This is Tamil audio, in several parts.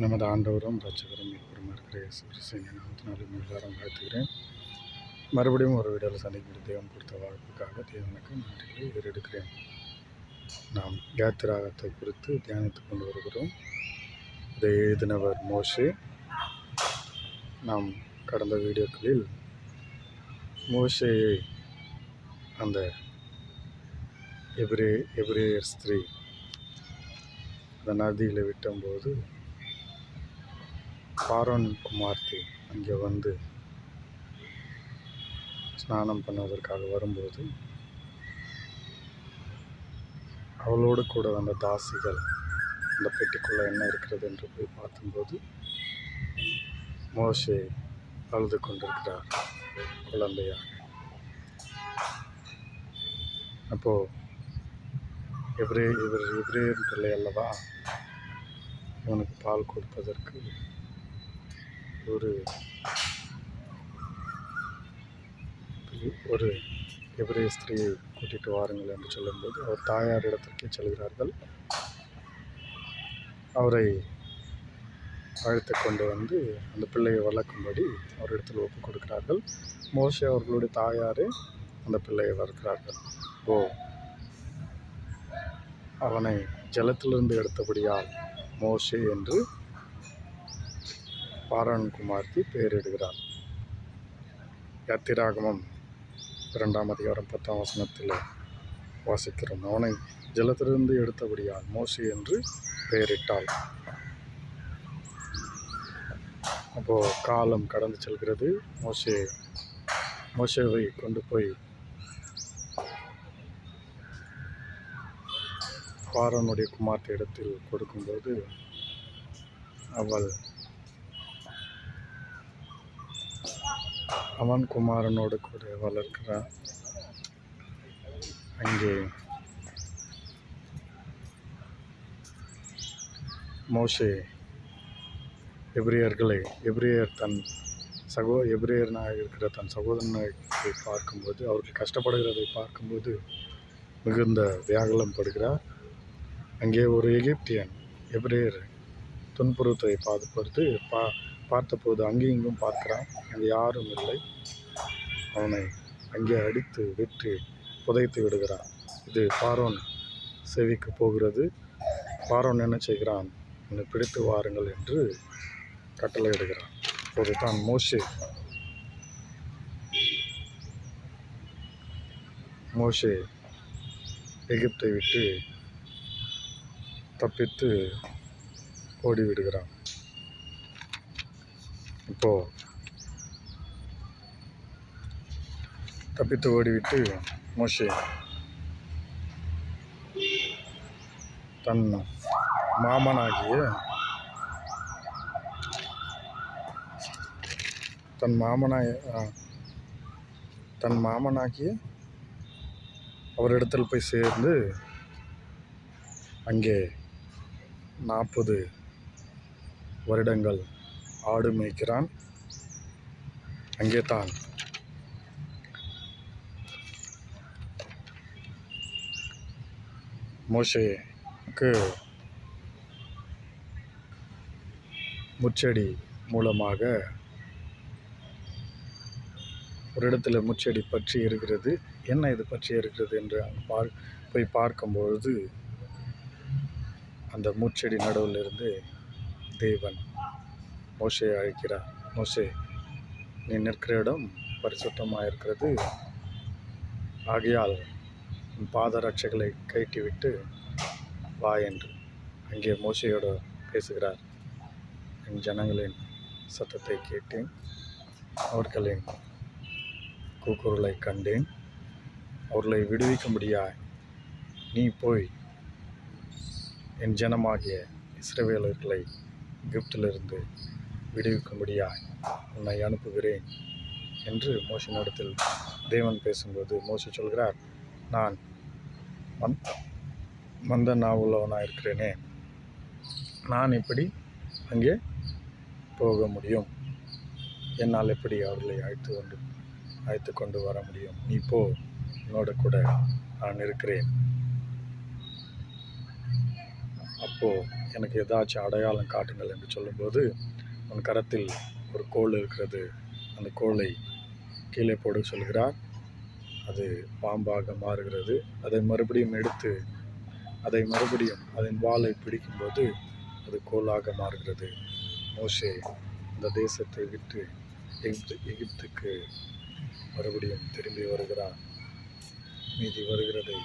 நமது ஆண்டவரும் இரட்சகரும் மீட்பரும் இருக்கிற இயேசு கிறிஸ்துவின் நாமத்தினாலும் எல்லாரும் வாழ்த்துகிறேன். மறுபடியும் ஒரு வீடியோவில் சந்திக்கிற தேவன் கொடுத்த வாழ்ப்புக்காக தேவனுக்கு நன்றிகளை ஏறெடுக்கிறேன். நாம் யாத்திராகத்தை குறித்து தியானித்துக் கொண்டு வருகிறோம். இதை எழுதினவர் மோசே. நாம் கடந்த வீடியோக்களில் மோசேயை அந்த எபிரேயர் ஸ்திரீ அந்த நதியில் விட்டம்போது பார்வோன் குமார்த்தி அங்கே வந்து ஸ்நானம் பண்ணுவதற்காக வரும்போது அவளோடு கூட வந்த தாசிகள் அந்த பெட்டிக்குள்ளே என்ன இருக்கிறது என்று போய் பார்க்கும்போது மோசே அழுது கொண்டிருக்கிறார் குழந்தையாக. அப்போது எபிரேயர் பிள்ளை அல்லவா, இவனுக்கு பால் கொடுப்பதற்கு ஒரு எபிரேய ஸ்திரீயை கூட்டிகிட்டு வாருங்கள் என்று சொல்லும்போது அவர் தாயார் இடத்திற்கே செல்கிறார்கள். அவரை அழைத்து கொண்டு வந்து அந்த பிள்ளையை வளர்க்கும்படி அவரிடத்தில் ஒப்புக் கொடுக்கிறார்கள். மோசே அவர்களுடைய தாயாரே அந்த பிள்ளையை வளர்க்கிறார்கள். அவனை ஜலத்திலிருந்து எடுத்தபடியால் மோசே என்று பார்வோன் குமார்த்தி பெயரிடுகிறார். யாத்திராகமம் 2ஆம் அதிகாரம் 10ஆம் வசனத்தில் வாசிக்கிறோம். அவனை ஜலத்திலிருந்து எடுத்தபடியால் மோசே என்று பெயரிட்டாள். அப்போது காலம் கடந்து செல்கிறது. மோசேவை கொண்டு போய் பார்வோனுடைய குமார்த்தி இடத்தில் கொடுக்கும்போது அவன் குமாரனோடு கூட வளர்க்கிறான். அங்கே மோசே எபிரேயர் எபிரேயனாக இருக்கிற தன் சகோதரனை பார்க்கும்போது, அவர்கள் கஷ்டப்படுகிறதை பார்க்கும்போது மிகுந்த வியாகுலம் படுகிறார். அங்கே ஒரு எகிப்தியன் எபிரேயர் துன்புறுத்தை பார்த்தபோது அங்கேயும் இங்கும் பார்க்கிறான். அங்கே யாரும் இல்லை. அவனை அங்கே அடித்து வெட்டி புதைத்து விடுகிறான். இது பார்வோன் செவிக்கு போகிறது. பார்வோன் என்ன செய்கிறான்? என்னை பிடித்து வாருங்கள் என்று கட்டளையிடுகிறான். அப்போது தான் மோசே எகிப்தை விட்டு தப்பித்து ஓடிவிடுகிறான். இப்போது தப்பித்து ஓடிவிட்டு மோசே தன் மாமனாகிய அவரிடத்தில் போய் சேர்ந்து அங்கே 40 வருடங்கள் ஆடு மேய்க்கிறான். அங்கே தான் மோசேக்கு முச்செடி மூலமாக ஒரு இடத்துல முச்செடி பற்றி இருக்கிறது. என்ன இது பற்றி இருக்கிறது என்று போய் பார்க்கும்பொழுது அந்த முச்செடி நடுவில் இருந்து தேவன் மோசே அழைக்கிறார். மோசே, நீ நிற்கிற இடம் பரிசுத்தமாக இருக்கிறது. ஆகையால் உன் பாதரட்சைகளை கழட்டிவிட்டு வா என்று அங்கே மோசேயோடு பேசுகிறார். என் ஜனங்களின் சத்தத்தை கேட்டேன், அவர்களின் கூக்குரலை கண்டேன். அவர்களை விடுவிக்கும்படியாய் நீ போய் என் ஜனமாகிய இஸ்ரவேலர்களை எகிப்திலிருந்து விடுவிக்கும்படியாய் உன்னை அனுப்புகிறேன் என்று மோசேயினிடத்தில் தேவன் பேசும்போது மோசே சொல்கிறார், நான் மந்த நாவுள்ளவனாக இருக்கிறேனே, நான் எப்படி அங்கே போக முடியும்? என்னால் எப்படி அவர்களை அழைத்து கொண்டு வர முடியும்? நீ போ, என்னோட கூட நான் இருக்கிறேன் அப்போது எனக்கு ஏதாச்சும் அடையாளம் காட்டுங்கள் என்று சொல்லும்போது, உன் கரத்தில் ஒரு கோல் இருக்கிறது, அந்த கோலை கீழே போட சொல்கிறார். அது பாம்பாக மாறுகிறது. அதை மறுபடியும் எடுத்து அதன் வாலை பிடிக்கும்போது அது கோலாக மாறுகிறது. மோசே இந்த தேசத்தை விட்டு எகிப்துக்கு மறுபடியும் திரும்பி வருகிறார். மீதி வருகிறதை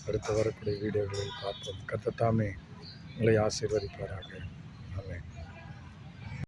அடுத்து வரக்கூடிய வீடியோகளில் பார்ப்போம். கர்த்தர் தாமே உங்களை ஆசீர்வதிப்பாராக. ஆமென்.